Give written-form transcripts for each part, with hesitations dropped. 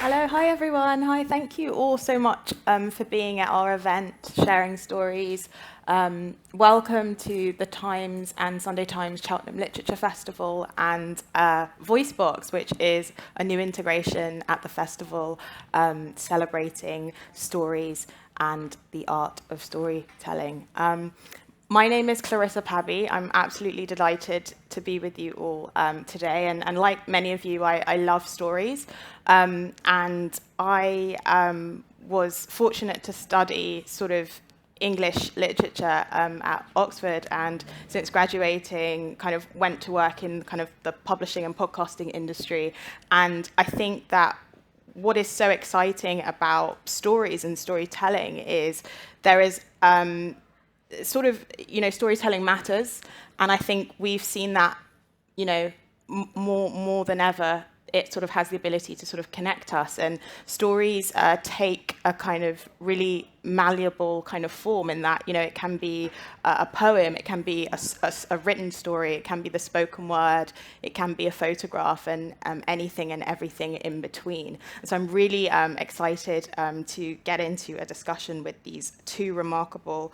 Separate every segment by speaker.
Speaker 1: Hello, hi everyone. Hi, thank you all so much for being at our event, sharing stories. Welcome to the Times and Sunday Times Cheltenham Literature Festival and VOICEBOX, which is a new integration at the festival celebrating stories and the art of storytelling. My name is Clarissa Pabi. I'm absolutely delighted to be with you all today. And like many of you, I love stories. And I was fortunate to study sort of English literature at Oxford, and since graduating kind of went to work in kind of the publishing and podcasting industry. And I think that what is so exciting about stories and storytelling is there is sort of, storytelling matters. And I think we've seen that, more than ever, it sort of has the ability to sort of connect us. And stories take a kind of really malleable kind of form in that, it can be a poem, it can be a written story, it can be the spoken word, it can be a photograph, and anything and everything in between. And so I'm really excited to get into a discussion with these two remarkable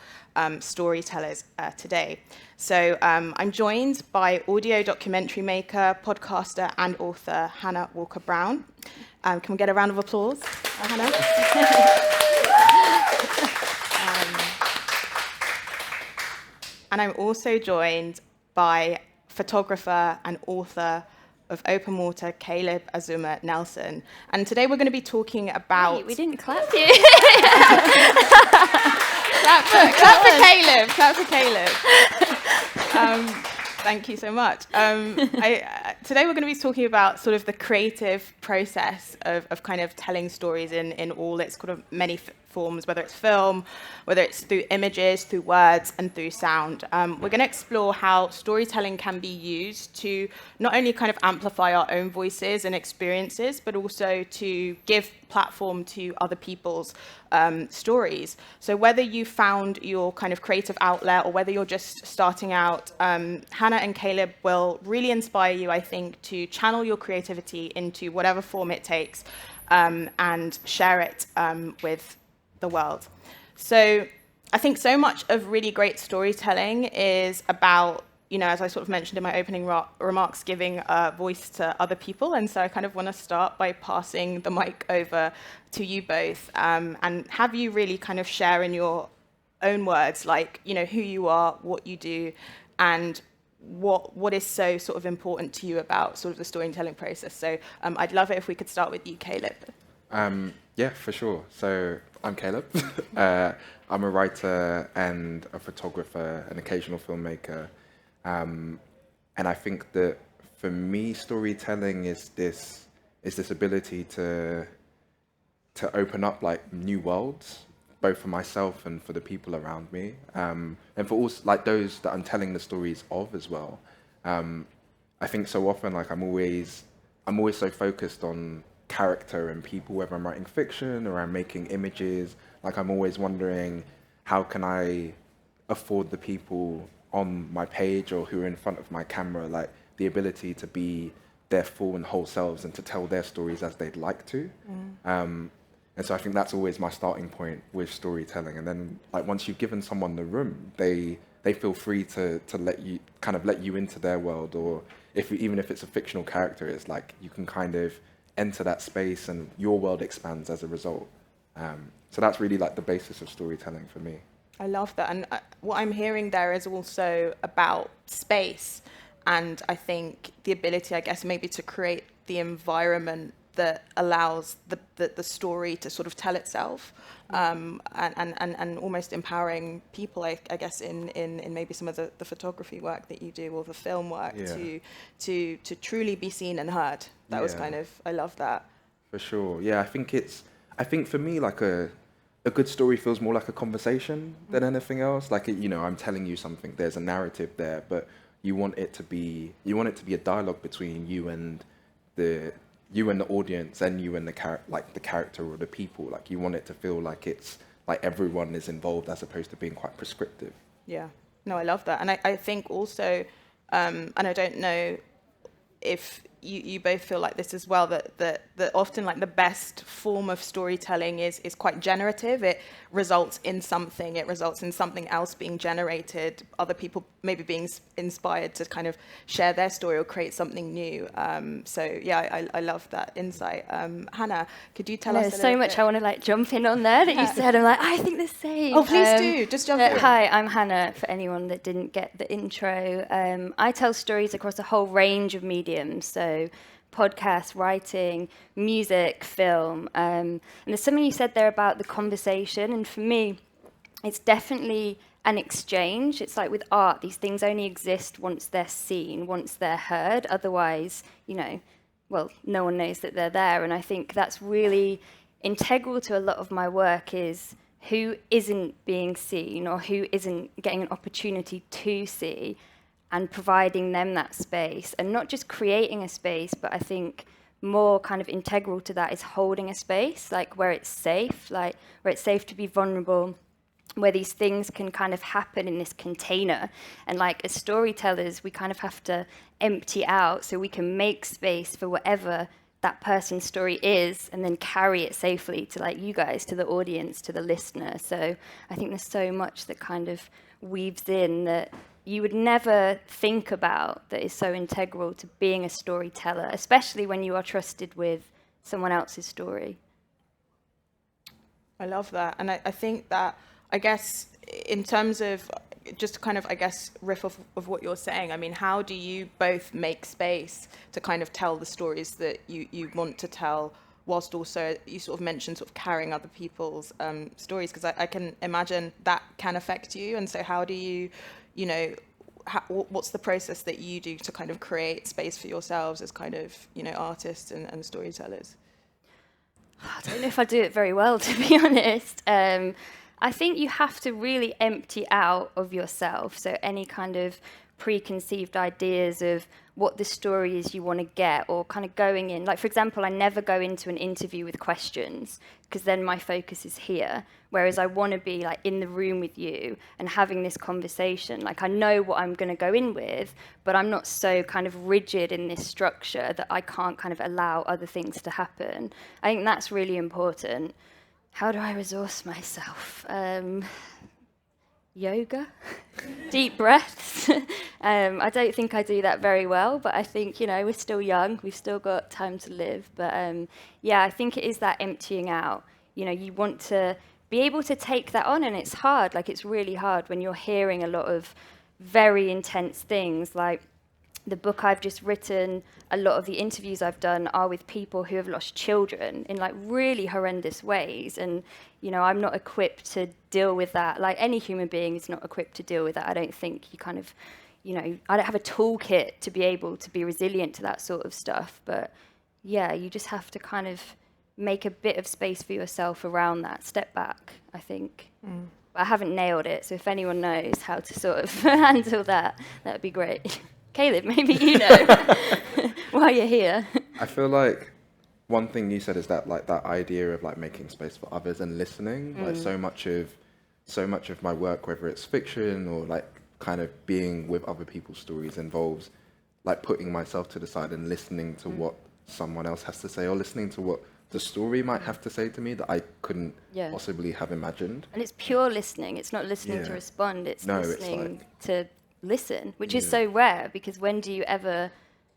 Speaker 1: storytellers today. So I'm joined by audio documentary maker, podcaster, and author Hana Walker Brown. Can we get a round of applause, Hana? And I'm also joined by photographer and author of Open Water, Caleb Azumah Nelson. And today we're going to be talking about...
Speaker 2: Wait, we didn't clap you.
Speaker 1: clap for Caleb. Clap for Caleb. Thank you so much. Today we're going to be talking about sort of the creative process of kind of telling stories in all its kind of many forms, whether it's film, whether it's through images, through words, and through sound. We're going to explore how storytelling can be used to not only kind of amplify our own voices and experiences, but also to give platform to other people's stories. So whether you found your kind of creative outlet or whether you're just starting out, Hana and Caleb will really inspire you, I think, to channel your creativity into whatever form it takes and share it with the world. So I think so much of really great storytelling is about, as I sort of mentioned in my opening remarks, giving a voice to other people. And so I kind of want to start by passing the mic over to you both and have you really kind of share in your own words, like, who you are, what you do, and what is so sort of important to you about sort of the storytelling process. So I'd love it if we could start with you, Caleb.
Speaker 3: Yeah, for sure. So I'm Caleb. I'm a writer and a photographer, an occasional filmmaker. And I think that for me, storytelling is this ability to open up like new worlds, both for myself and for the people around me, and for also like those that I'm telling the stories of as well. I think so often like I'm always so focused on character and people, whether I'm writing fiction or I'm making images. Like I'm always wondering, how can I afford the people on my page or who are in front of my camera, like the ability to be their full and whole selves and to tell their stories as they'd like to. And so I think that's always my starting point with storytelling. And then like once you've given someone the room, they feel free to let you into their world, or even if it's a fictional character, it's like you can kind of enter that space and your world expands as a result. So that's really like the basis of storytelling for me.
Speaker 1: I love that. And what I'm hearing there is also about space. And I think the ability, I guess, maybe to create the environment that allows the story to sort of tell itself, and almost empowering people, I guess, in maybe some of the photography work that you do or the film work to truly be seen and heard. That was kind of, I love that.
Speaker 3: For sure. Yeah, I think for me, like a good story feels more like a conversation than anything else. Like, I'm telling you something, there's a narrative there, but you want it to be a dialogue between you and the audience and you and the character or the people. Like you want it to feel like it's like everyone is involved as opposed to being quite prescriptive. Yeah.
Speaker 1: No, I love that. And I think also, and I don't know if you both feel like this as well, that often like the best form of storytelling is quite generative. It results in something. It results in something else being generated. Other people maybe being inspired to kind of share their story or create something new. So yeah, I love that insight. Hannah, could you tell us a
Speaker 2: There's
Speaker 1: little
Speaker 2: so much
Speaker 1: bit?
Speaker 2: I want to like jump in on there that you said. I'm like, I think the same.
Speaker 1: Oh, please do. Just jump in.
Speaker 2: Hi, I'm Hannah, for anyone that didn't get the intro. I tell stories across a whole range of mediums, so podcast, writing, music, film. And there's something you said there about the conversation, and for me, it's definitely an exchange. It's like with art, these things only exist once they're seen, once they're heard. Otherwise, well, no one knows that they're there. And I think that's really integral to a lot of my work, is who isn't being seen or who isn't getting an opportunity to see, and providing them that space, and not just creating a space, but I think more kind of integral to that is holding a space, like where it's safe, like where it's safe to be vulnerable, where these things can kind of happen in this container. And like as storytellers, we kind of have to empty out so we can make space for whatever that person's story is, and then carry it safely to like you guys, to the audience, to the listener. So I think there's so much that kind of weaves in that you would never think about, that is so integral to being a storyteller, especially when you are trusted with someone else's story.
Speaker 1: I love that. And I think that, I guess, in terms of just to kind of, I guess, riff off of what you're saying, I mean, how do you both make space to kind of tell the stories that you want to tell, whilst also, you sort of mentioned sort of carrying other people's stories, because I can imagine that can affect you. And so how do you, what's the process that you do to kind of create space for yourselves as kind of, artists and storytellers?
Speaker 2: I don't know if I do it very well, to be honest. I think you have to really empty out of yourself. So any kind of preconceived ideas of what the story is you want to get, or kind of going in. Like, for example, I never go into an interview with questions, because then my focus is here. Whereas I want to be like in the room with you and having this conversation. Like, I know what I'm going to go in with, but I'm not so kind of rigid in this structure that I can't kind of allow other things to happen. I think that's really important. How do I resource myself? Yoga, deep breaths. I don't think I do that very well, but I think, we're still young. We've still got time to live. But yeah, I think it is that emptying out. You want to be able to take that on, and it's hard. Like, it's really hard when you're hearing a lot of very intense things. Like, the book I've just written, a lot of the interviews I've done are with people who have lost children in like really horrendous ways. And, I'm not equipped to deal with that. Like, any human being is not equipped to deal with that. I don't think you kind of, I don't have a toolkit to be able to be resilient to that sort of stuff. But yeah, you just have to kind of make a bit of space for yourself around that. Step back, I think. But I haven't nailed it. So if anyone knows how to sort of handle that, that'd be great. Caleb, maybe you know while you're here.
Speaker 3: I feel like one thing you said is that like that idea of like making space for others and listening. Like so much of my work, whether it's fiction or like kind of being with other people's stories, involves like putting myself to the side and listening to what someone else has to say, or listening to what the story might have to say to me that I couldn't possibly have imagined.
Speaker 2: And it's pure listening. It's not listening to respond. It's listening to listen, which is so rare, because when do you ever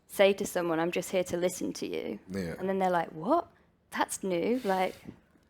Speaker 2: say to someone, I'm just here to listen to you? And then they're like, what? That's new. Like,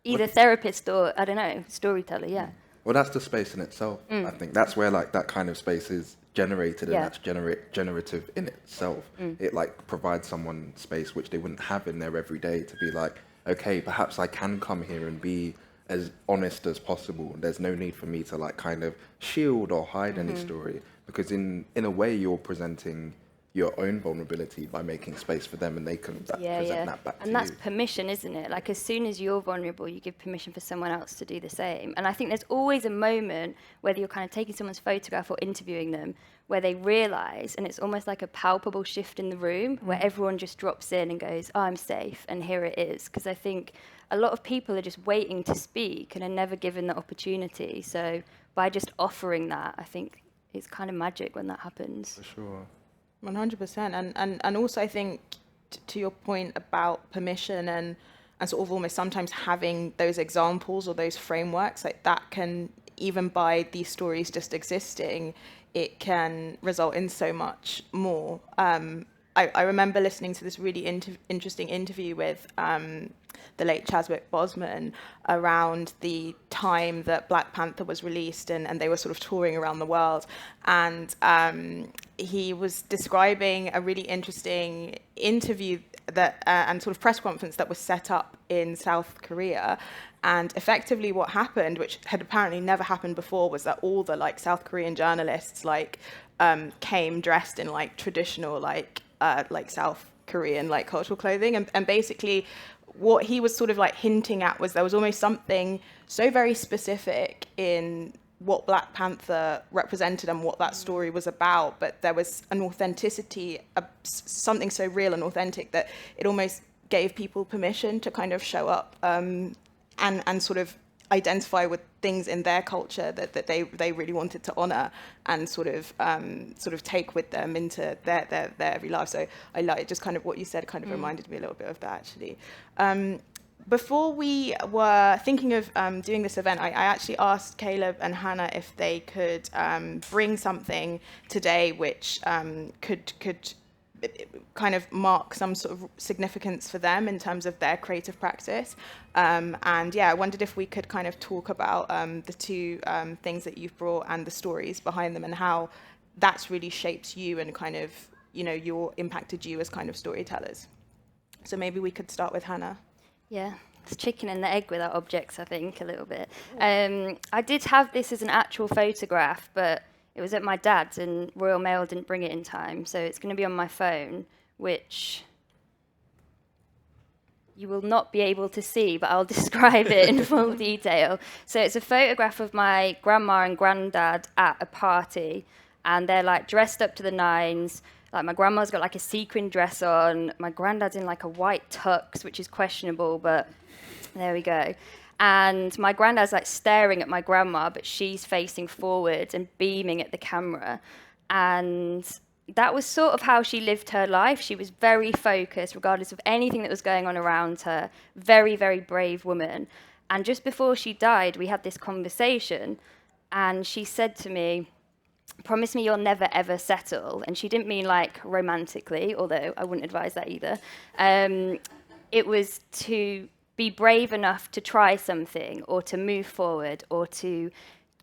Speaker 2: either therapist or, I don't know, storyteller,
Speaker 3: Well, that's the space in itself. I think that's where like that kind of space is generated, and that's generative in itself. It like provides someone space which they wouldn't have in their everyday, to be like, okay, perhaps I can come here and be as honest as possible. There's no need for me to like kind of shield or hide any story, because in a way you're presenting your own vulnerability by making space for them, and they can present that back to you.
Speaker 2: And that's permission, isn't it? Like, as soon as you're vulnerable, you give permission for someone else to do the same. And I think there's always a moment, whether you're kind of taking someone's photograph or interviewing them, where they realise, and it's almost like a palpable shift in the room, where everyone just drops in and goes, oh, I'm safe, and here it is. Because I think a lot of people are just waiting to speak and are never given the opportunity. So by just offering that, I think it's kind of magic when that happens.
Speaker 3: For sure.
Speaker 1: 100%. And also, I think, to your point about permission and sort of almost sometimes having those examples or those frameworks, like that can, even by these stories just existing, it can result in so much more. I remember listening to this really interesting interview with the late Chadwick Boseman around the time that Black Panther was released, and they were sort of touring around the world. And he was describing a really interesting interview that and sort of press conference that was set up in South Korea. And effectively what happened, which had apparently never happened before, was that all the like South Korean journalists came dressed in like traditional like South Korean like cultural clothing, and basically what he was sort of like hinting at was there was almost something so very specific in what Black Panther represented and what that story was about, but there was an authenticity, something so real and authentic that it almost gave people permission to kind of show up and sort of identify with things in their culture that they really wanted to honor and sort of take with them into their every life. So I like just kind of what you said kind of reminded me a little bit of that actually. Before we were thinking of doing this event, I actually asked Caleb and Hana if they could bring something today which could kind of mark some sort of significance for them in terms of their creative practice. And yeah, I wondered if we could kind of talk about the two things that you've brought and the stories behind them and how that's really shaped you and kind of, impacted you as kind of storytellers. So maybe we could start with Hana.
Speaker 2: Yeah, it's chicken and the egg with our objects, I think, a little bit. I did have this as an actual photograph, but it was at my dad's and Royal Mail didn't bring it in time, so it's going to be on my phone, which you will not be able to see, but I'll describe it in full detail. So it's a photograph of my grandma and granddad at a party, and they're like dressed up to the nines. Like my grandma's got like a sequin dress on, my granddad's in like a white tux, which is questionable, but there we go. And my granddad's like staring at my grandma, but she's facing forward and beaming at the camera. And that was sort of how she lived her life. She was very focused, regardless of anything that was going on around her. Very, very brave woman. And just before she died, we had this conversation, and she said to me, "Promise me you'll never, ever settle." And she didn't mean like romantically, although I wouldn't advise that either. It was to be brave enough to try something or to move forward or to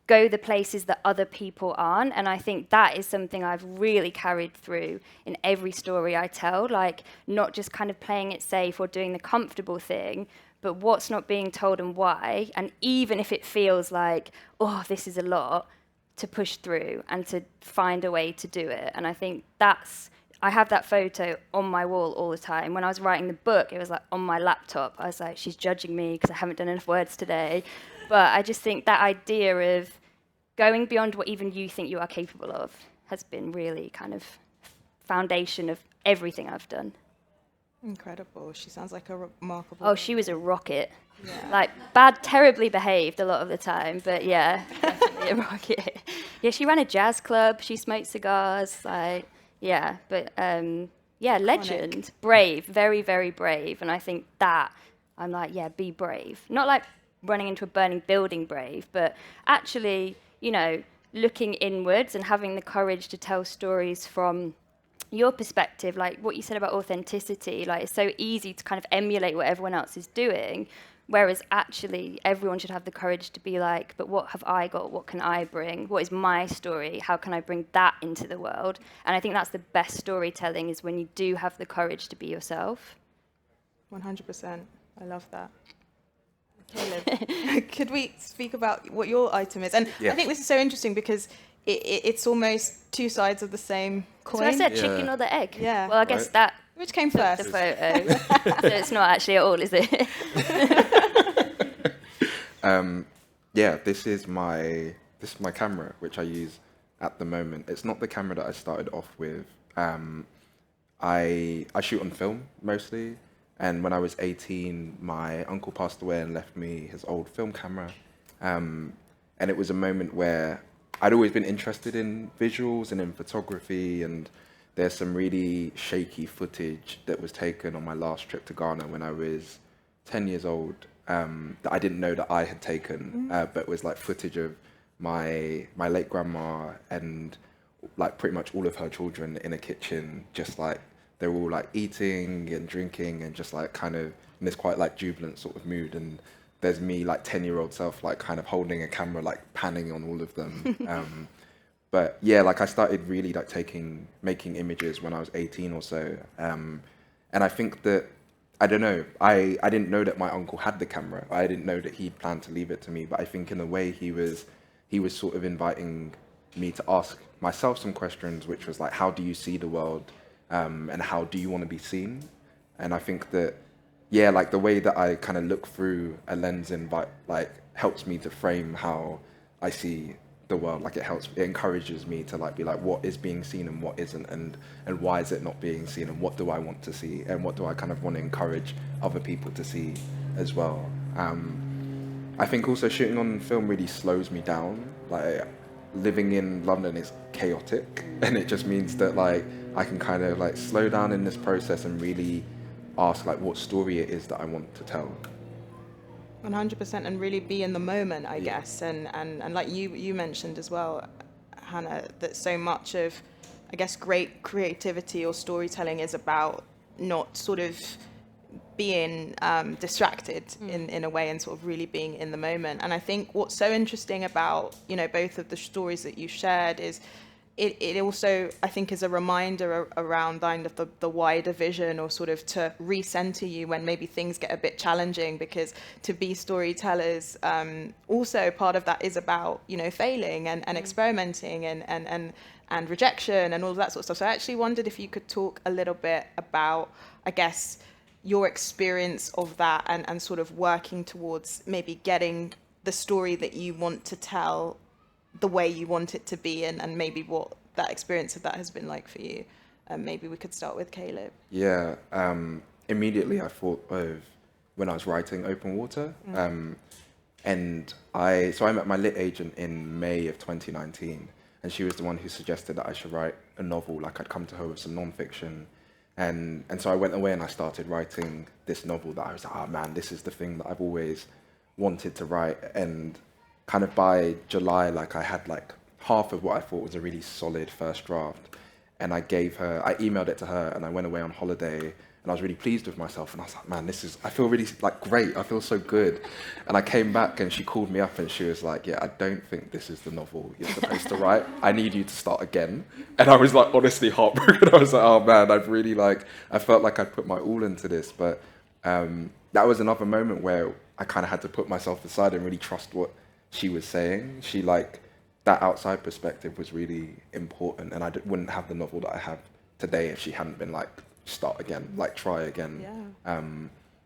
Speaker 2: go the places that other people aren't. And I think that is something I've really carried through in every story I tell, like not just kind of playing it safe or doing the comfortable thing, but what's not being told and why. And even if it feels like, oh, this is a lot, to push through and to find a way to do it. And I think I have that photo on my wall all the time. When I was writing the book, it was like on my laptop. I was like, she's judging me because I haven't done enough words today. But I just think that idea of going beyond what even you think you are capable of has been really kind of foundation of everything I've done.
Speaker 1: Incredible. She sounds like a remarkable...
Speaker 2: Oh, she was a rocket.
Speaker 1: Yeah.
Speaker 2: Like, terribly behaved a lot of the time, but yeah, definitely a rocket. Yeah, she ran a jazz club, she smoked cigars, like, yeah, but, yeah, legend. Brave, very, very brave, and I think that, I'm like, yeah, be brave. Not like running into a burning building brave, but actually, looking inwards and having the courage to tell stories from your perspective, like what you said about authenticity, like it's so easy to kind of emulate what everyone else is doing, whereas actually everyone should have the courage to be like, but what have I got? What can I bring? What is my story? How can I bring that into the world? And I think that's the best storytelling, is when you do have the courage to be yourself.
Speaker 1: 100%. I love that. Caleb, could we speak about what your item is? And I think this is so interesting because it's almost two sides of the same coin.
Speaker 2: So I said chicken or the egg.
Speaker 1: Yeah.
Speaker 2: Well, I guess that...
Speaker 1: Which came first?
Speaker 2: The photo. So it's not actually at all, is it?
Speaker 3: Yeah, this is my camera, which I use at the moment. It's not the camera that I started off with. I shoot on film mostly, and when I was 18, my uncle passed away and left me his old film camera, and it was a moment where I'd always been interested in visuals and in photography and there's some really shaky footage that was taken on my last trip to Ghana when I was 10 years old, that I didn't know that I had taken, but was like footage of my late grandma and like pretty much all of her children in a kitchen, just like they're all like eating and drinking and just like kind of in this quite like jubilant sort of mood. And there's me like 10-year-old self like kind of holding a camera, like panning on all of them. But yeah, like I started really like making images when I was 18 or so. And I think that, I don't know, I didn't know that my uncle had the camera. I didn't know that he planned to leave it to me. But I think in a way he was sort of inviting me to ask myself some questions, which was like, how do you see the world? And how do you want to be seen? And I think that, yeah, like the way that I kind of look through a lens like helps me to frame how I see the world. Like it encourages me to like be like, what is being seen and what isn't, and why is it not being seen, and what do I want to see, and what do I kind of want to encourage other people to see as well. I think also shooting on film really slows me down. Like living in London is chaotic, and it just means that like I can kind of like slow down in this process and really ask like what story it is that I want to tell.
Speaker 1: 100%, and really be in the moment, I guess. And like you mentioned as well, Hannah, that so much of, I guess, great creativity or storytelling is about not sort of being distracted in a way, and sort of really being in the moment. And I think what's so interesting about, you know, both of the stories that you shared is it also, I think, is a reminder around kind of the wider vision, or sort of to recenter you when maybe things get a bit challenging, because to be storytellers, also part of that is about, you know, failing and experimenting and rejection and all of that sort of stuff. So I actually wondered if you could talk a little bit about, I guess, your experience of that, and sort of working towards maybe getting the story that you want to tell the way you want it to be, and maybe what that experience of that has been like for you. Maybe we could start with Caleb.
Speaker 3: Yeah, immediately I thought of when I was writing Open Water. And I met my lit agent in May of 2019, and she was the one who suggested that I should write a novel. Like I'd come to her with some nonfiction, and so I went away and I started writing this novel that I was like, oh man, this is the thing that I've always wanted to write. And kind of by July, like I had like half of what I thought was a really solid first draft, and I emailed it to her, and I went away on holiday, and I was really pleased with myself, and I was like, man, I feel really like great, I feel so good. And I came back and she called me up and she was like, yeah, I don't think this is the novel you're supposed to write. I need you to start again. And I was like honestly heartbroken. I was like, oh man, I felt like I'd put my all into this. But that was another moment where I kind of had to put myself aside and really trust what she was saying. She like, that outside perspective was really important, and I wouldn't have the novel that I have today if she hadn't been like, start again, like try again.
Speaker 1: Yeah.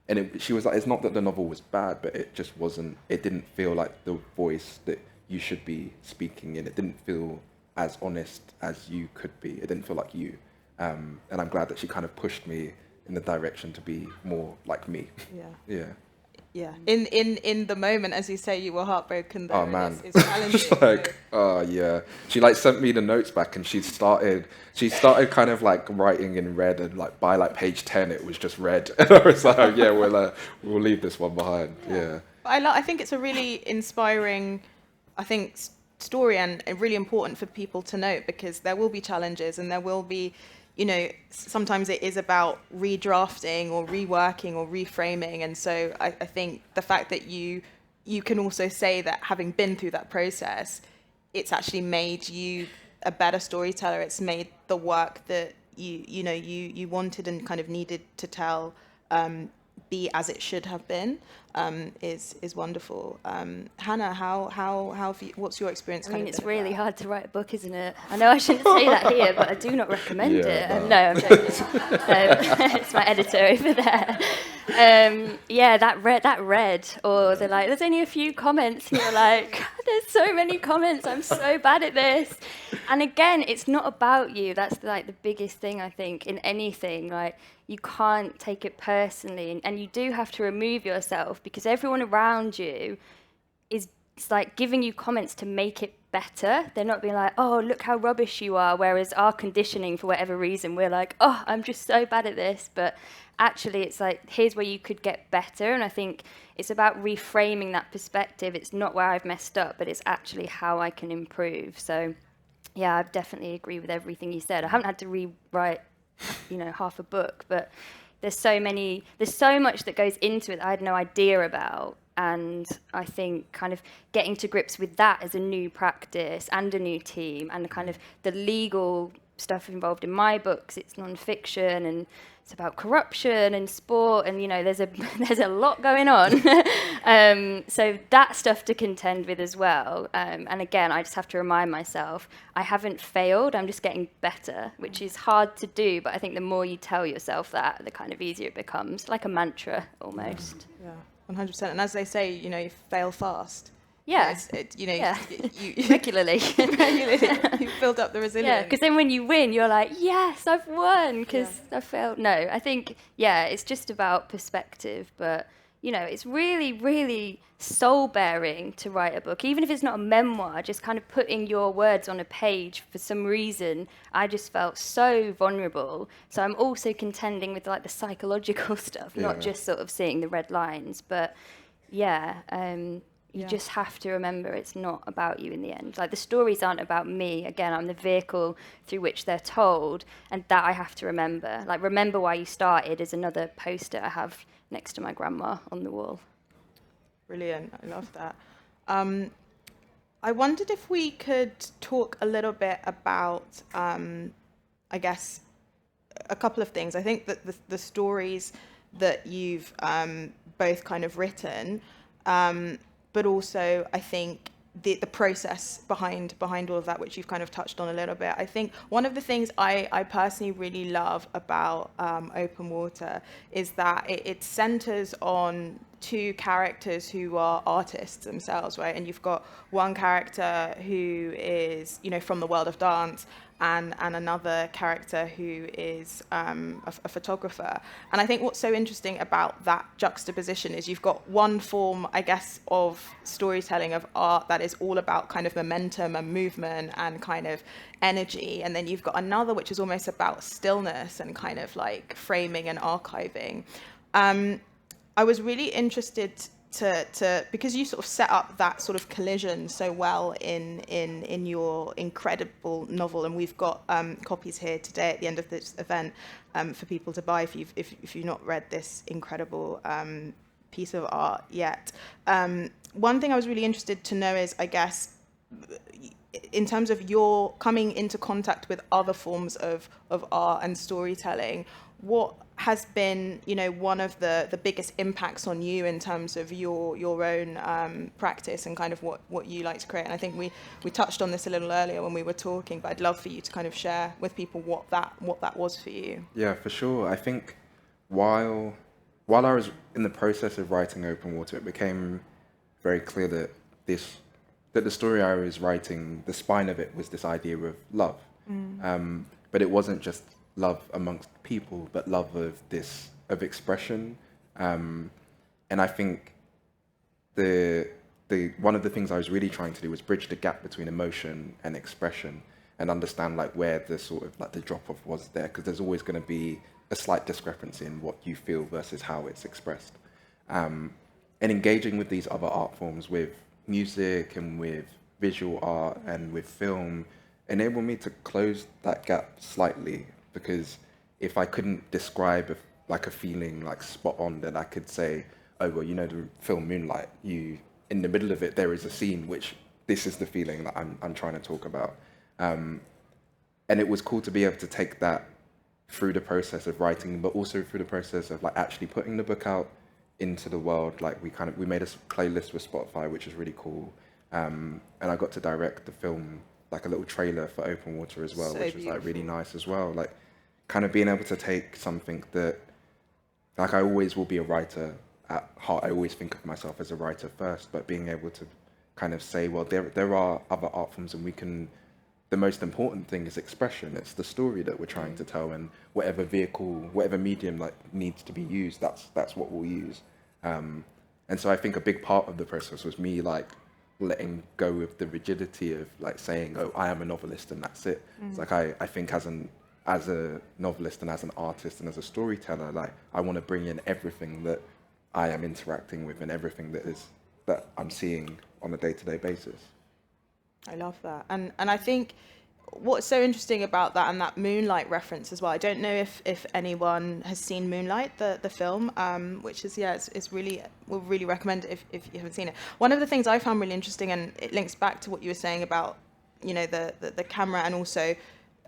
Speaker 3: And she was like, it's not that the novel was bad, but it just wasn't, it didn't feel like the voice that you should be speaking in. It didn't feel as honest as you could be. It didn't feel like you. And I'm glad that she kind of pushed me in the direction to be more like me.
Speaker 1: Yeah. Yeah. In the moment, as you say, you were heartbroken though.
Speaker 3: Oh man,
Speaker 1: it's challenging.
Speaker 3: like, oh yeah. She like sent me the notes back, and she started kind of like writing in red, and like by like page 10 it was just red, and I was like, oh, yeah, we'll leave this one behind. Yeah.
Speaker 1: I think it's a really inspiring, I think, story, and really important for people to note, because there will be challenges, and there will be, you know, sometimes it is about redrafting or reworking or reframing. And so I think the fact that you can also say that having been through that process, it's actually made you a better storyteller. It's made the work that you wanted and kind of needed to tell be as it should have been, is wonderful. Hannah, what's your experience?
Speaker 2: I mean, it's really hard to write a book, isn't it? I know I shouldn't say that here, but I do not recommend it. No, I'm joking. It's my editor over there. That read, or they're like, there's only a few comments, and you're like, there's so many comments, I'm so bad at this. And again, it's not about you. That's like the biggest thing, I think, in anything. Like, you can't take it personally, and you do have to remove yourself, because everyone around you is like giving you comments to make it better. They're not being like, oh, look how rubbish you are. Whereas our conditioning, for whatever reason, we're like, oh, I'm just so bad at this. But actually, it's like, here's where you could get better. And I think it's about reframing that perspective. It's not where I've messed up, but it's actually how I can improve. So, yeah, I definitely agree with everything you said. I haven't had to rewrite, half a book, but there's so much that goes into it that I had no idea about. And I think kind of getting to grips with that as a new practice and a new team, and kind of the legal stuff involved in my books, it's non-fiction and it's about corruption and sport, and there's a lot going on. So that stuff to contend with as well. And again, I just have to remind myself, I haven't failed, I'm just getting better, which is hard to do, but I think the more you tell yourself that, the kind of easier it becomes, like a mantra almost.
Speaker 1: Yeah, 100%. And as they say, you fail fast.
Speaker 2: Yeah.
Speaker 1: You
Speaker 2: regularly.
Speaker 1: You build up the resilience.
Speaker 2: Yeah, because then when you win, you're like, yes, I've won, because I failed. No, I think, it's just about perspective. But, it's really, really soul-bearing to write a book. Even if it's not a memoir, just kind of putting your words on a page, for some reason, I just felt so vulnerable. So I'm also contending with, the psychological stuff, not just sort of seeing the red lines. But, you just have to remember it's not about you in the end. The stories aren't about me. Again, I'm the vehicle through which they're told, and that I have to remember. Remember why you started is another poster I have next to my grandma on the wall.
Speaker 1: Brilliant. I love that. I wondered if we could talk a little bit about, I guess, a couple of things. I think that the stories that you've both kind of written, but also I think the process behind all of that, which you've kind of touched on a little bit. I think one of the things I personally really love about Open Water is that it centers on two characters who are artists themselves, right? And you've got one character who is, from the world of dance, and another character who is a photographer. And I think what's so interesting about that juxtaposition is you've got one form, I guess, of storytelling, of art, that is all about kind of momentum and movement and kind of energy. And then you've got another which is almost about stillness and kind of framing and archiving. I was really interested to because you sort of set up that sort of collision so well in your incredible novel, and we've got copies here today at the end of this event for people to buy if you've not read this incredible piece of art yet. One thing I was really interested to know is, I guess, in terms of your coming into contact with other forms of art and storytelling, what has been, one of the biggest impacts on you in terms of your own practice and kind of what you like to create? And I think we touched on this a little earlier when we were talking, but I'd love for you to kind of share with people what that was for you.
Speaker 3: Yeah, for sure. I think while I was in the process of writing Open Water, it became very clear that the story I was writing, the spine of it was this idea of love. But it wasn't just love amongst people, but love of expression. And I think the one of the things I was really trying to do was bridge the gap between emotion and expression, and understand where the sort of the drop off was there, because there's always going to be a slight discrepancy in what you feel versus how it's expressed. And engaging with these other art forms, with music and with visual art and with film, enabled me to close that gap slightly, because if I couldn't describe a feeling spot on, then I could say, oh, well, the film Moonlight, in the middle of it, there is a scene which this is the feeling that I'm trying to talk about. And it was cool to be able to take that through the process of writing, but also through the process of actually putting the book out into the world. We made a playlist with Spotify, which is really cool. And I got to direct the film, a little trailer for Open Water as well, so which was really nice as well. Kind of being able to take something that, I always will be a writer at heart. I always think of myself as a writer first, but being able to kind of say, well, there are other art forms, and the most important thing is expression. It's the story that we're trying to tell, and whatever vehicle, whatever medium needs to be used, that's what we'll use. And so I think a big part of the process was me letting go of the rigidity of like saying, oh, I am a novelist and that's it. It's like I think as a novelist and as an artist and as a storyteller, like I want to bring in everything that I am interacting with and everything that I'm seeing on a day-to-day basis.
Speaker 1: I love that. And I think what's so interesting about that and that Moonlight reference as well, I don't know if anyone has seen Moonlight, the film, which is, it's really, we'll really recommend it if you haven't seen it. One of the things I found really interesting, and it links back to what you were saying about, you know, the camera and also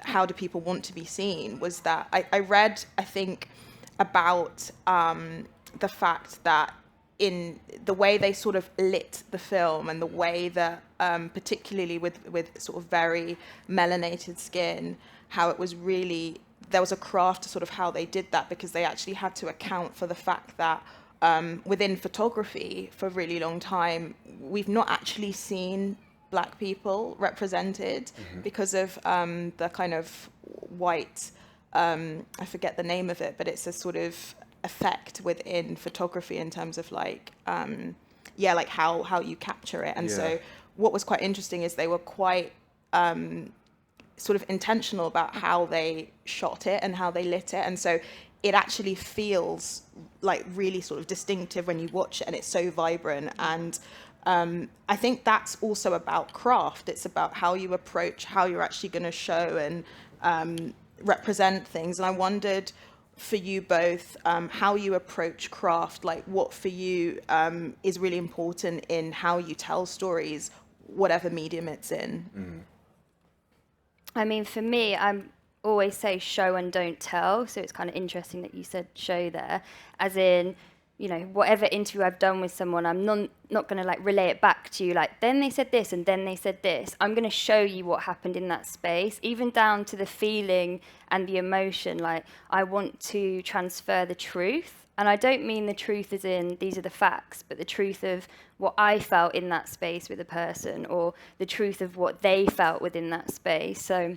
Speaker 1: how do people want to be seen, was that I read, I think, about the fact that in the way they sort of lit the film and the way that, particularly with sort of very melanated skin, how it was really, there was a craft to sort of how they did that, because they actually had to account for the fact that within photography for a really long time, we've not actually seen Black people represented because of the kind of white, I forget the name of it, but it's a sort of effect within photography in terms of like like how you capture it. And so what was quite interesting is they were quite sort of intentional about how they shot it and how they lit it, and so it actually feels like really sort of distinctive when you watch it, and it's so vibrant. And I think that's also about craft. It's about how you approach, how you're actually going to show and represent things. And I wondered for you both, how you approach craft, like what for you is really important in how you tell stories, whatever medium it's in.
Speaker 2: I mean, for me, I always say show and don't tell. So it's kind of interesting that you said show there, as in, you know, whatever interview I've done with someone, I'm not going to like relay it back to you like, then they said this and then they said this. I'm going to show you what happened in that space, even down to the feeling and the emotion. Like, I want to transfer the truth. And I don't mean the truth as in these are the facts, but the truth of what I felt in that space with a person, or the truth of what they felt within that space. So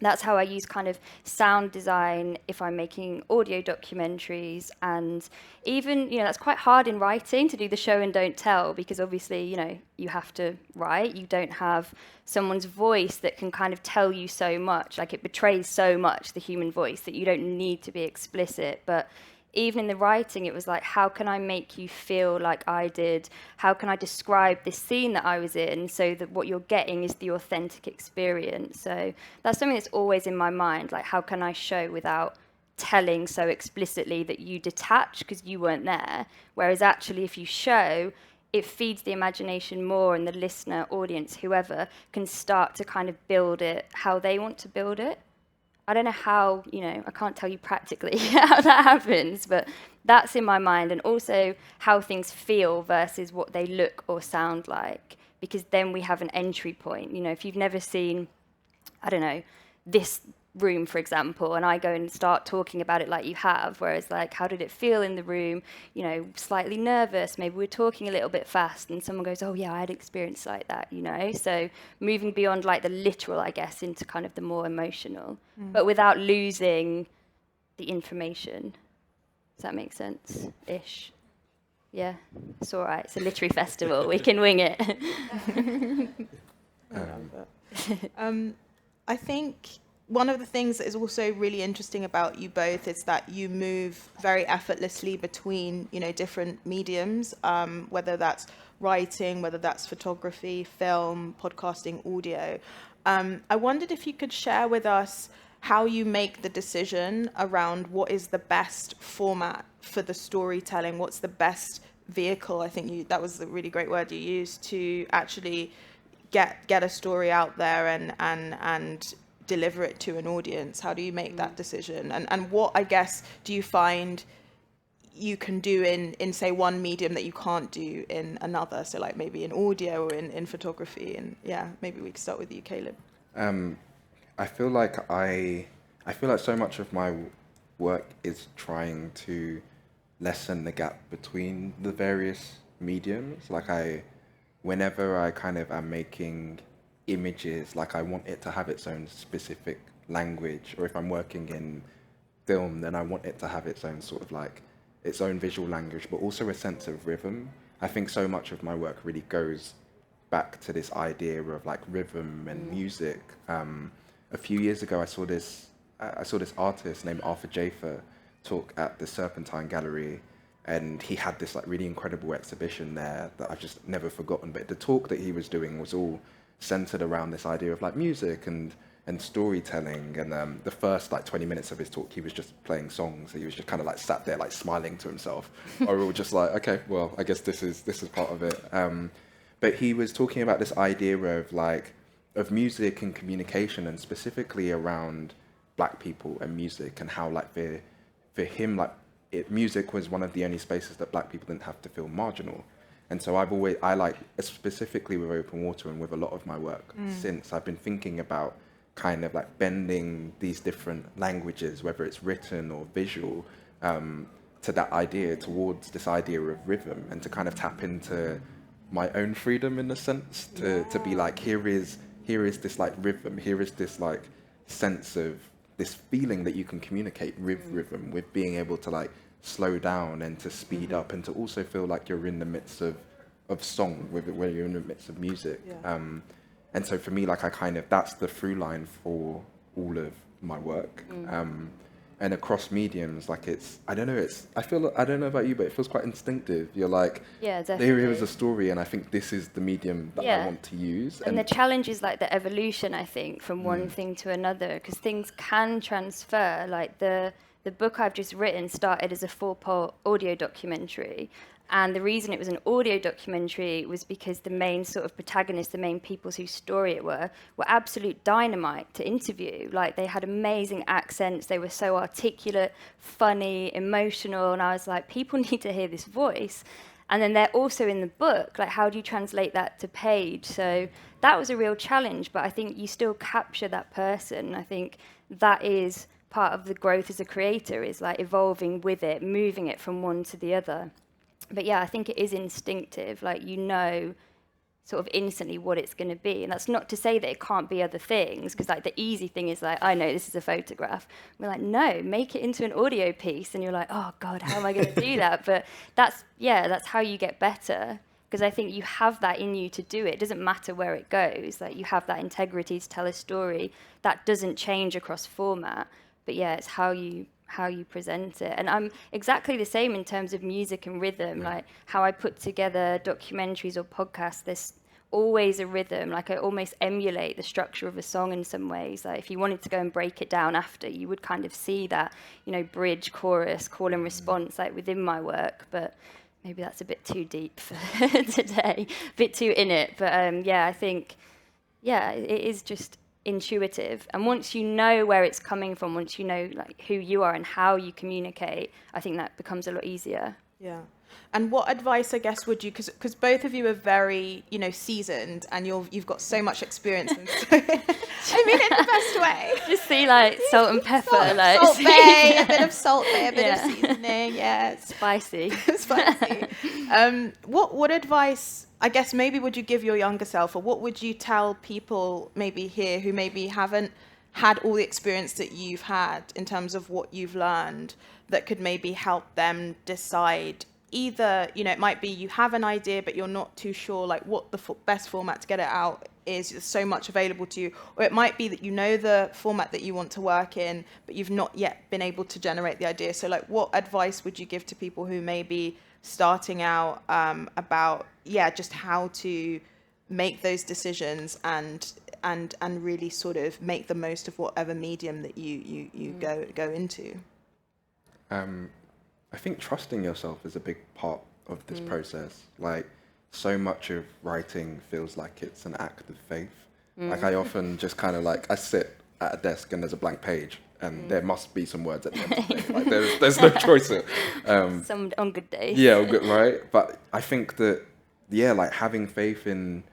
Speaker 2: that's how I use kind of sound design if I'm making audio documentaries. And even, you know, that's quite hard in writing to do the show and don't tell, because obviously, you know, you have to write. You don't have someone's voice that can kind of tell you so much. Like, it betrays so much, the human voice, that you don't need to be explicit. But even in the writing, it was like, how can I make you feel like I did? How can I describe this scene that I was in so that what you're getting is the authentic experience? So that's something that's always in my mind, like, how can I show without telling so explicitly that you detach because you weren't there? Whereas actually, if you show, it feeds the imagination more, and the listener, audience, whoever, can start to kind of build it how they want to build it. I don't know how, you know, I can't tell you practically how that happens, but that's in my mind. And also how things feel versus what they look or sound like, because then we have an entry point. You know, if you've never seen, I don't know, this room, for example, and I go and start talking about it like you have, whereas like, how did it feel in the room? You know, slightly nervous, maybe we're talking a little bit fast, and someone goes, oh yeah, I had experience like that, you know? So moving beyond like the literal, I guess, into kind of the more emotional, but without losing the information. Does that make sense? Ish. Yeah, it's all right. It's a literary festival. We can wing it.
Speaker 1: I think one of the things that is also really interesting about you both is that you move very effortlessly between, you know, different mediums, whether that's writing, whether that's photography, film, podcasting, audio. I wondered if you could share with us how you make the decision around what is the best format for the storytelling, what's the best vehicle, I think that was the really great word you used, to actually get a story out there and deliver it to an audience. How do you make that decision? And what, I guess, do you find you can do in say one medium that you can't do in another? So like maybe in audio or in photography. And yeah, maybe we could start with you, Caleb.
Speaker 3: I feel like so much of my work is trying to lessen the gap between the various mediums. Like whenever I kind of am making images, like I want it to have its own specific language, or if I'm working in film, then I want it to have its own sort of like its own visual language, but also a sense of rhythm. I think so much of my work really goes back to this idea of like rhythm and music. A few years ago, I saw this artist named Arthur Jafer talk at the Serpentine Gallery, and he had this like really incredible exhibition there that I've just never forgotten. But the talk that he was doing was all centered around this idea of like music and storytelling. And the first like 20 minutes of his talk, he was just playing songs. He was just kind of like sat there like smiling to himself. Or we were just like, okay, well, I guess this is part of it. But he was talking about this idea of music and communication, and specifically around Black people and music, and how like for him, like music was one of the only spaces that Black people didn't have to feel marginal. And so I like, specifically with Open Water and with a lot of my work since, I've been thinking about kind of like bending these different languages, whether it's written or visual, to that idea, towards this idea of rhythm, and to kind of tap into my own freedom in a sense, to be like, here is this like rhythm, here is this like sense of this feeling that you can communicate with rhythm, with being able to like slow down and to speed up, and to also feel like you're in the midst of song, where you're in the midst of music. And so for me, like that's the through line for all of my work. And across mediums, like I don't know about you, but it feels quite instinctive. You're like,
Speaker 2: yeah, definitely.
Speaker 3: Here is a story, and I think this is the medium that I want to use.
Speaker 2: And the challenge is like the evolution, I think, from one thing to another, because things can transfer. Like the book I've just written started as a 4-part audio documentary. And the reason it was an audio documentary was because the main sort of protagonists, the main people whose story it were absolute dynamite to interview. Like, they had amazing accents, they were so articulate, funny, emotional, and I was like, people need to hear this voice. And then they're also in the book, like, how do you translate that to page? So that was a real challenge, but I think you still capture that person. I think that is part of the growth as a creator, is like evolving with it, moving it from one to the other. But yeah, I think it is instinctive, like, you know sort of instantly what it's going to be. And that's not to say that it can't be other things, because like the easy thing is like, I know this is a photograph. We're like, no, make it into an audio piece. And you're like, oh God, how am I going to do that? But that's how you get better, because I think you have that in you to do it. It doesn't matter where it goes. Like, you have that integrity to tell a story. That doesn't change across format. But yeah, it's how you present it. And I'm exactly the same in terms of music and rhythm, like how I put together documentaries or podcasts. There's always a rhythm. Like, I almost emulate the structure of a song in some ways. Like, if you wanted to go and break it down after, you would kind of see that, bridge, chorus, call and response, like within my work. But maybe that's a bit too deep for today, a bit too in it. But I think, it is just intuitive, and once you know where it's coming from, once you know like who you are and how you communicate, I think that becomes a lot easier.
Speaker 1: Yeah. And what advice, I guess, would you, because both of you are very, seasoned, and you've got so much experience, and so, I mean, in the best way.
Speaker 2: Just see like salt and pepper,
Speaker 1: salt bay, a bit of salt bay, a bit of seasoning,
Speaker 2: spicy.
Speaker 1: Spicy. What advice, I guess, maybe would you give your younger self, or what would you tell people maybe here who maybe haven't had all the experience that you've had in terms of what you've learned, that could maybe help them decide? Either, it might be you have an idea, but you're not too sure like what the best format to get it out is. There's so much available to you. Or it might be that you know the format that you want to work in, but you've not yet been able to generate the idea. So like, what advice would you give to people who may be starting out about just how to make those decisions and really sort of make the most of whatever medium that you go into?
Speaker 3: I think trusting yourself is a big part of this process. Like, so much of writing feels like it's an act of faith. Like, I often just kind of like, I sit at a desk and there's a blank page, and there must be some words at the end of the page. Like, there's no choice.
Speaker 2: Some on good days.
Speaker 3: Yeah, good, right? But I think that, like having faith in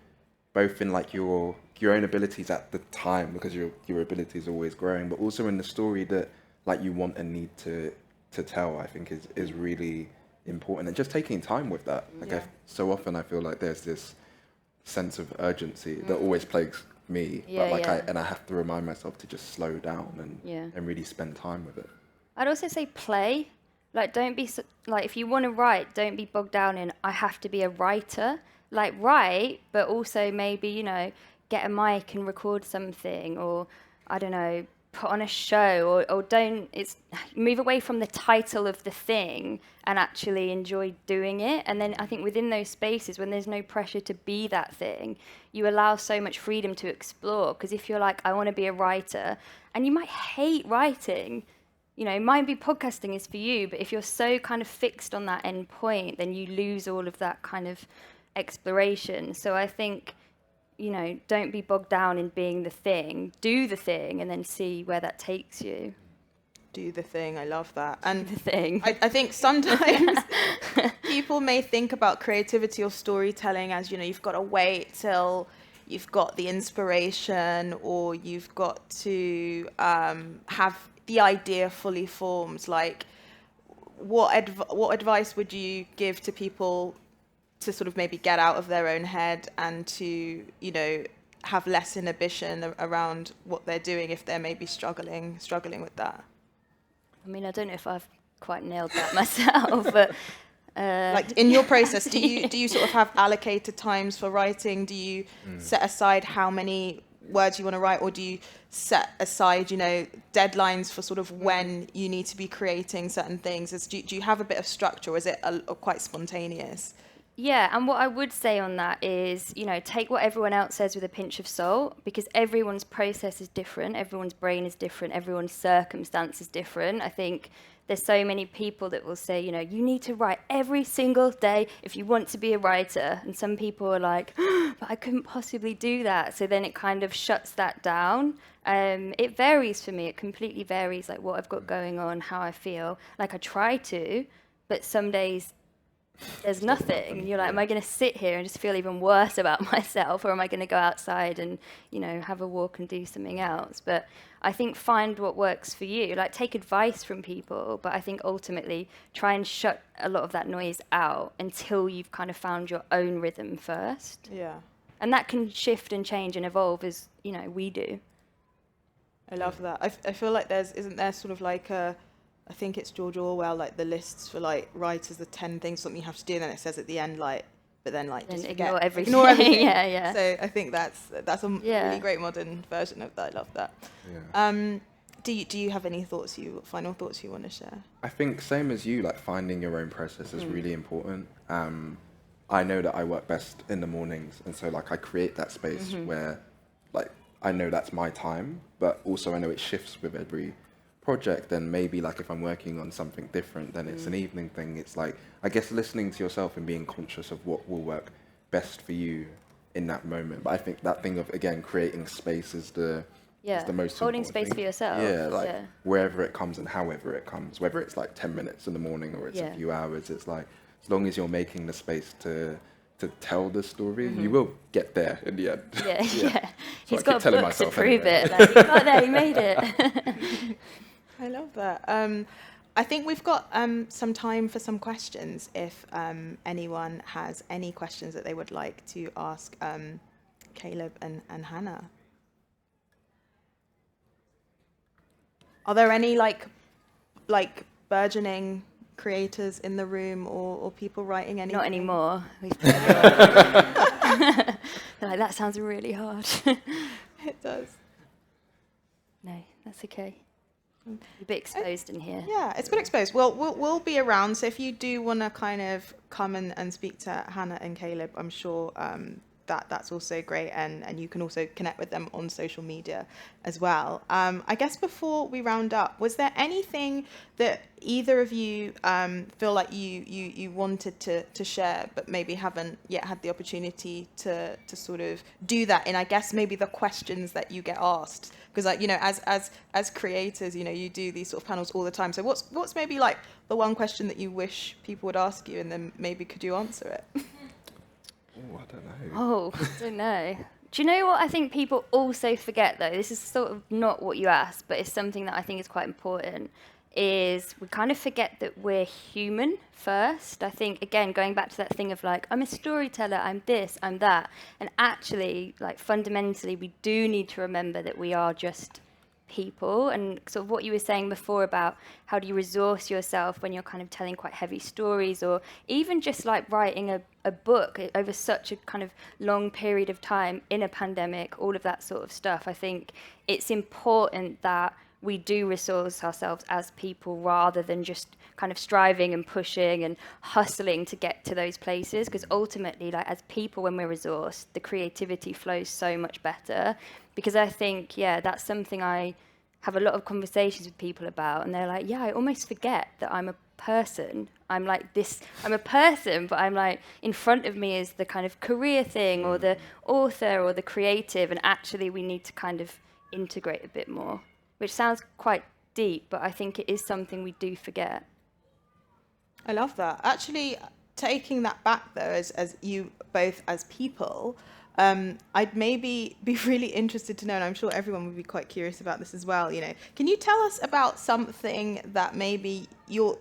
Speaker 3: both in like your own abilities at the time, because your ability is always growing, but also in the story that like you want and need to tell, I think is really important. And just taking time with that. Like, so often I feel like there's this sense of urgency that always plagues me. But like I have to remind myself to just slow down and really spend time with it.
Speaker 2: I'd also say play. Like, don't be like, if you want to write, don't be bogged down in I have to be a writer. Like, write, but also maybe, you know, get a mic and record something, or I don't know, put on a show, or don't. It's move away from the title of the thing and actually enjoy doing it. And then I think within those spaces, when there's no pressure to be that thing, you allow so much freedom to explore. Because if you're like, I want to be a writer, and you might hate writing. You know, it might be podcasting is for you, but if you're so kind of fixed on that end point, then you lose all of that kind of exploration. So I think, you know, don't be bogged down in being the thing. Do the thing and then see where that takes you.
Speaker 1: Do the thing. I love that. And
Speaker 2: the thing.
Speaker 1: I think sometimes people may think about creativity or storytelling as, you know, you've got to wait till you've got the inspiration, or you've got to have the idea fully formed. Like, what advice would you give to people to sort of maybe get out of their own head and to, you know, have less inhibition around what they're doing if they're maybe struggling with that?
Speaker 2: I mean, I don't know if I've quite nailed that myself, but
Speaker 1: like in your process, do you sort of have allocated times for writing? Do you set aside how many words you want to write, or do you set aside, you know, deadlines for sort of when you need to be creating certain things? Do you have a bit of structure, or is it quite spontaneous?
Speaker 2: Yeah, and what I would say on that is, you know, take what everyone else says with a pinch of salt, because everyone's process is different, everyone's brain is different, everyone's circumstance is different. I think there's so many people that will say, you know, you need to write every single day if you want to be a writer. And some people are like, but I couldn't possibly do that. So then it kind of shuts that down. It varies for me. It completely varies, like what I've got going on, how I feel. Like I try to, but some days there's nothing. And you're like, am I going to sit here and just feel even worse about myself? Or am I going to go outside and, you know, have a walk and do something else? But I think find what works for you. Like, take advice from people, but I think ultimately try and shut a lot of that noise out until you've kind of found your own rhythm first.
Speaker 1: Yeah.
Speaker 2: And that can shift and change and evolve as, you know, we do.
Speaker 1: I love that. I feel like isn't there sort of like I think it's George Orwell, like the lists for like writers, the 10 things something you have to do, and then it says at the end, like, but then like just
Speaker 2: ignore everything.
Speaker 1: Ignore everything.
Speaker 2: Yeah.
Speaker 1: So I think that's a really great modern version of that. I love that. Yeah. Do you have any final thoughts you want to share?
Speaker 3: I think same as you, like finding your own process is really important. I know that I work best in the mornings, and so like I create that space where like I know that's my time, but also I know it shifts with every project. And maybe like if I'm working on something different, then it's an evening thing. It's like, I guess, listening to yourself and being conscious of what will work best for you in that moment. But I think that thing of, again, creating space is the most
Speaker 2: holding
Speaker 3: important
Speaker 2: space
Speaker 3: thing.
Speaker 2: for yourself.
Speaker 3: Yeah, like wherever it comes and however it comes, whether it's like 10 minutes in the morning or it's a few hours, it's like, as long as you're making the space to tell the story, you will get there in the end.
Speaker 2: Yeah.
Speaker 3: So
Speaker 2: He's got a book to prove
Speaker 3: anyway.
Speaker 2: it. Like, you got there, you made it.
Speaker 1: I love that. I think we've got some time for some questions. If anyone has any questions that they would like to ask Caleb and Hana. Are there any like burgeoning creators in the room, or people writing anything?
Speaker 2: Not anymore. They're like, that sounds really hard.
Speaker 1: It does.
Speaker 2: No, that's okay. A bit exposed in here.
Speaker 1: Yeah, it's been exposed. Well, we'll be around. So if you do want to kind of come and speak to Hana and Caleb, I'm sure that's also great, and you can also connect with them on social media as well. I guess before we round up, was there anything that either of you feel like you wanted to share, but maybe haven't yet had the opportunity to sort of do that in, I guess, maybe the questions that you get asked? Because, like, you know, as creators, you know, you do these sort of panels all the time. So what's maybe like the one question that you wish people would ask you, and then maybe could you answer it?
Speaker 3: Oh, I don't know.
Speaker 2: Oh, I don't know. Do you know what I think people also forget, though? This is sort of not what you asked, but it's something that I think is quite important, is we kind of forget that we're human first. I think, again, going back to that thing of like, I'm a storyteller, I'm this, I'm that. And actually, like, fundamentally, we do need to remember that we are just people, and sort of what you were saying before about how do you resource yourself when you're kind of telling quite heavy stories, or even just like writing a book over such a kind of long period of time in a pandemic, all of that sort of stuff. I think it's important that we do resource ourselves as people rather than just kind of striving and pushing and hustling to get to those places, because ultimately, like, as people, when we're resourced, the creativity flows so much better. Because I think, that's something I have a lot of conversations with people about, and they're like, I almost forget that I'm a person. I'm like this, I'm a person, but I'm like, in front of me is the kind of career thing or the author or the creative, and actually we need to kind of integrate a bit more, which sounds quite deep, but I think it is something we do forget.
Speaker 1: I love that. Actually, taking that back though, as you both as people, I'd maybe be really interested to know, and I'm sure everyone would be quite curious about this as well. Can you tell us about something that maybe you're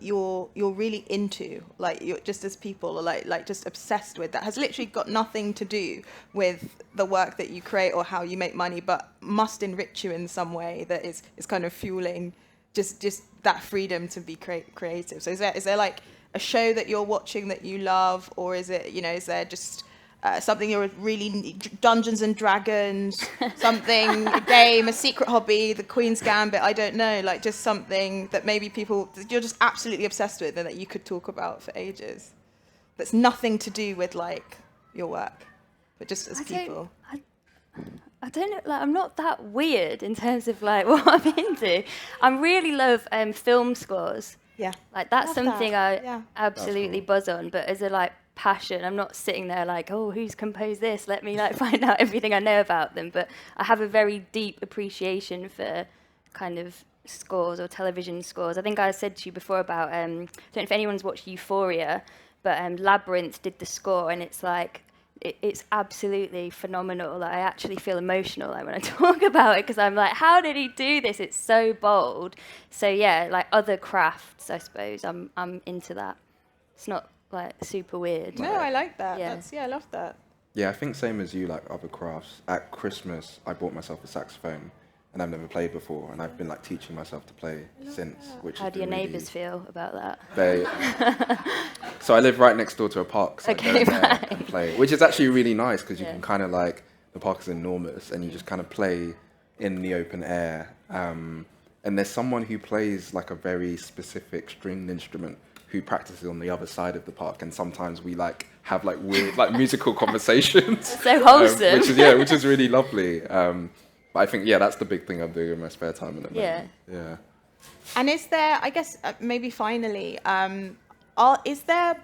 Speaker 1: really into, like you're just as people, or like just obsessed with, that has literally got nothing to do with the work that you create or how you make money, but must enrich you in some way that is kind of fueling just that freedom to be creative? So is there like a show that you're watching that you love, or is it, is there just something you're really, Dungeons and Dragons, something, a game, a secret hobby, the Queen's Gambit, I don't know, like just something that maybe you're just absolutely obsessed with and that you could talk about for ages, that's nothing to do with like your work, but just as people.
Speaker 2: I don't know, like, I'm not that weird in terms of like what I'm into. I really love film scores.
Speaker 1: Yeah.
Speaker 2: Like that's
Speaker 1: Love
Speaker 2: something
Speaker 1: that.
Speaker 2: I absolutely buzz on, but as a like passion, I'm not sitting there like, oh, who's composed this? Let me like find out everything I know about them. But I have a very deep appreciation for kind of scores or television scores. I think I said to you before about, I don't know if anyone's watched Euphoria, but Labyrinth did the score, and it's like, it's absolutely phenomenal. Like, I actually feel emotional like when I talk about it, because I'm like, how did he do this? It's so bold. So yeah, like other crafts, I suppose I'm into that. It's not like super weird.
Speaker 1: No, I like that.
Speaker 2: Yeah.
Speaker 1: I love that.
Speaker 3: Yeah, I think same as you, like other crafts. At Christmas, I bought myself a saxophone, and I've never played before, and I've been like teaching myself to play since. Which
Speaker 2: How do your neighbours feel about that?
Speaker 3: So I live right next door to a park, so
Speaker 2: Okay,
Speaker 3: I go there
Speaker 2: right.
Speaker 3: and play, which is actually really nice because you can kind of like, the park is enormous, and you just kind of play in the open air. And there's someone who plays like a very specific stringed instrument who practices on the other side of the park, and sometimes we like have like weird like musical conversations.
Speaker 2: So wholesome.
Speaker 3: Which is really lovely. But I think that's the big thing I'm doing in my spare time at the moment. Yeah.
Speaker 1: And is there, I guess, maybe finally, is there?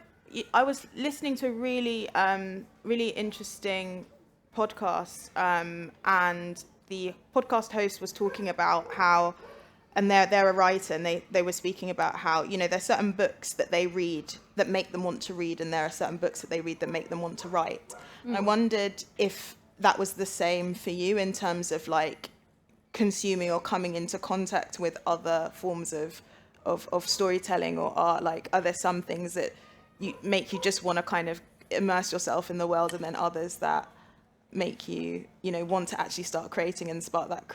Speaker 1: I was listening to a really interesting podcast, and the podcast host was talking about how, and they're a writer, and they were speaking about how, there's certain books that they read that make them want to read, and there are certain books that they read that make them want to write. I wondered if that was the same for you in terms of like consuming or coming into contact with other forms of storytelling or art. Like, are there some things that make you just want to kind of immerse yourself in the world, and then others that make you, want to actually start creating and spark that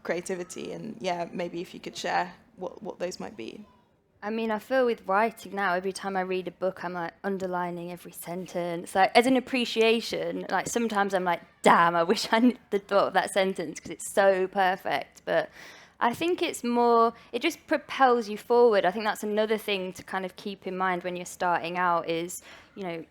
Speaker 1: creativity? And maybe if you could share what those might be.
Speaker 2: I mean, I feel with writing now, every time I read a book, I'm like underlining every sentence. Like, as an appreciation, like sometimes I'm like, damn, I wish I knew the thought of that sentence because it's so perfect. But I think it's more, it just propels you forward. I think that's another thing to kind of keep in mind when you're starting out is,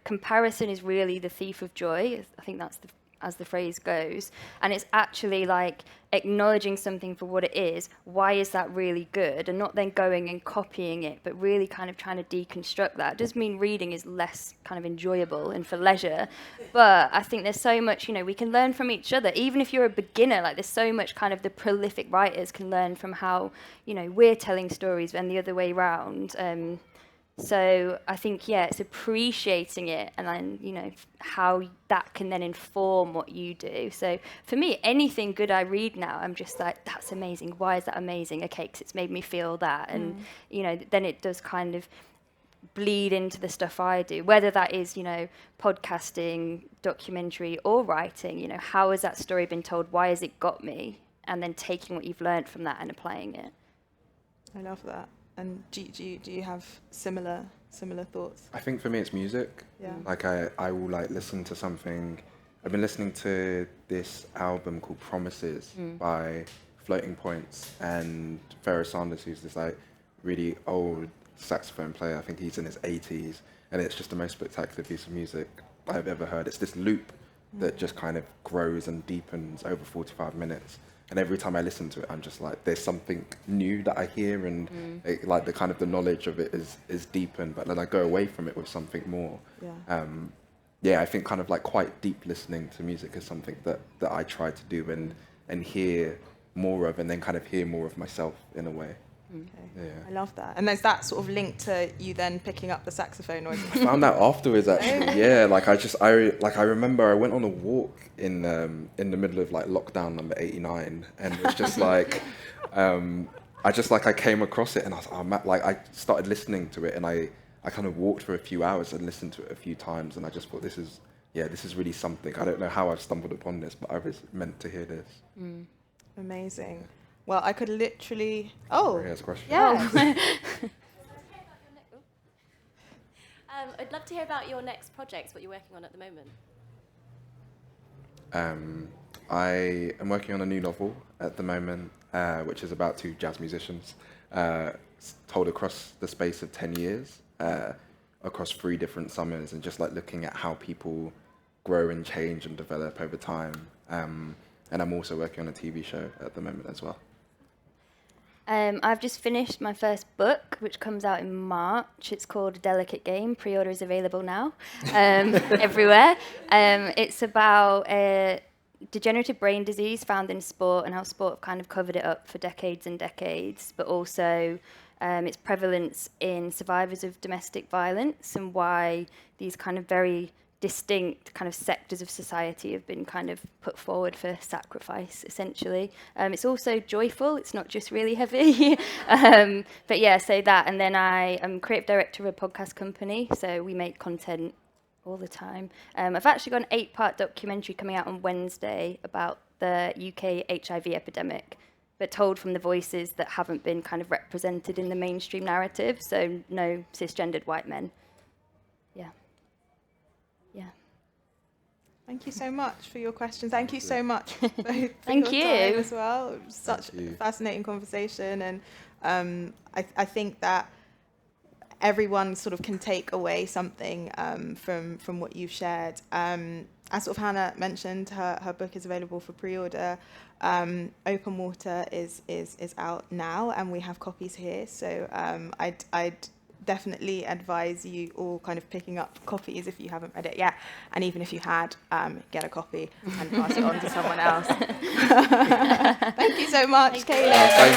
Speaker 2: comparison is really the thief of joy. I think that's as the phrase goes. And it's actually like acknowledging something for what it is. Why is that really good? And not then going and copying it, but really kind of trying to deconstruct that. It does mean reading is less kind of enjoyable and for leisure. But I think there's so much, we can learn from each other. Even if you're a beginner, like there's so much kind of the prolific writers can learn from how, we're telling stories and the other way around. So I think, it's appreciating it, and then, how that can then inform what you do. So for me, anything good I read now, I'm just like, that's amazing. Why is that amazing? Okay, because it's made me feel that. And, then it does kind of bleed into the stuff I do, whether that is, podcasting, documentary, or writing. How has that story been told? Why has it got me? and then taking what you've learned from that and applying it.
Speaker 1: I love that. And do you have similar thoughts?
Speaker 3: I think for me it's music.
Speaker 1: Yeah.
Speaker 3: Like I will like listen to something. I've been listening to this album called Promises by Floating Points and Pharoah Sanders, who's this like really old saxophone player. I think he's in his 80s, and it's just the most spectacular piece of music I've ever heard. It's this loop that just kind of grows and deepens over 45 minutes. And every time I listen to it, I'm just like, there's something new that I hear, and it, like the kind of the knowledge of it is deepened, but then I go away from it with something more. I think kind of like quite deep listening to music is something that I try to do and hear more of, and then kind of hear more of myself in a way.
Speaker 1: Okay. Yeah. I love that. And there's that sort of link to you then picking up the saxophone? Or
Speaker 3: I found that afterwards, actually. Yeah, like I remember I went on a walk in the middle of like lockdown number 89, and it was just like I came across it, and I was I started listening to it, and I kind of walked for a few hours and listened to it a few times, and I just thought this is really something. I don't know how I've stumbled upon this, but I was meant to hear this.
Speaker 1: Amazing. Well, I could literally... Oh,
Speaker 3: here's a question.
Speaker 1: Yeah.
Speaker 4: I'd love to hear about your next projects, what you're working on at the moment.
Speaker 3: I am working on a new novel at the moment, which is about two jazz musicians, told across the space of 10 years, across 3 different summers, and just like looking at how people grow and change and develop over time. And I'm also working on a TV show at the moment as well.
Speaker 2: I've just finished my first book, which comes out in March. It's called A Delicate Game. Pre-order is available now, everywhere. It's about degenerative brain disease found in sport and how sport have kind of covered it up for decades and decades, but also its prevalence in survivors of domestic violence and why these kind of very distinct kind of sectors of society have been kind of put forward for sacrifice, essentially. It's also joyful, it's not just really heavy. But yeah, so that, and then I am creative director of a podcast company, so we make content all the time. I've actually got an 8-part documentary coming out on Wednesday about the UK HIV epidemic, but told from the voices that haven't been kind of represented in the mainstream narrative, so no cisgendered white men. Yeah.
Speaker 1: Thank you so much for your questions. Thank you so much for
Speaker 2: Thank
Speaker 1: your
Speaker 2: you
Speaker 1: time as well. It was such a fascinating conversation, and I think that everyone sort of can take away something from what you've shared. As sort of Hana mentioned, her book is available for pre-order. Open Water is out now, and we have copies here. So I'd definitely advise you all kind of picking up copies if you haven't read it yet, and even if you had, get a copy and pass it on to someone else. Thank you so much, Caleb.
Speaker 3: Thank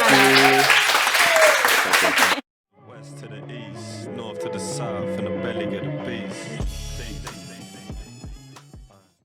Speaker 3: you.
Speaker 5: West to the east, north to the south, and the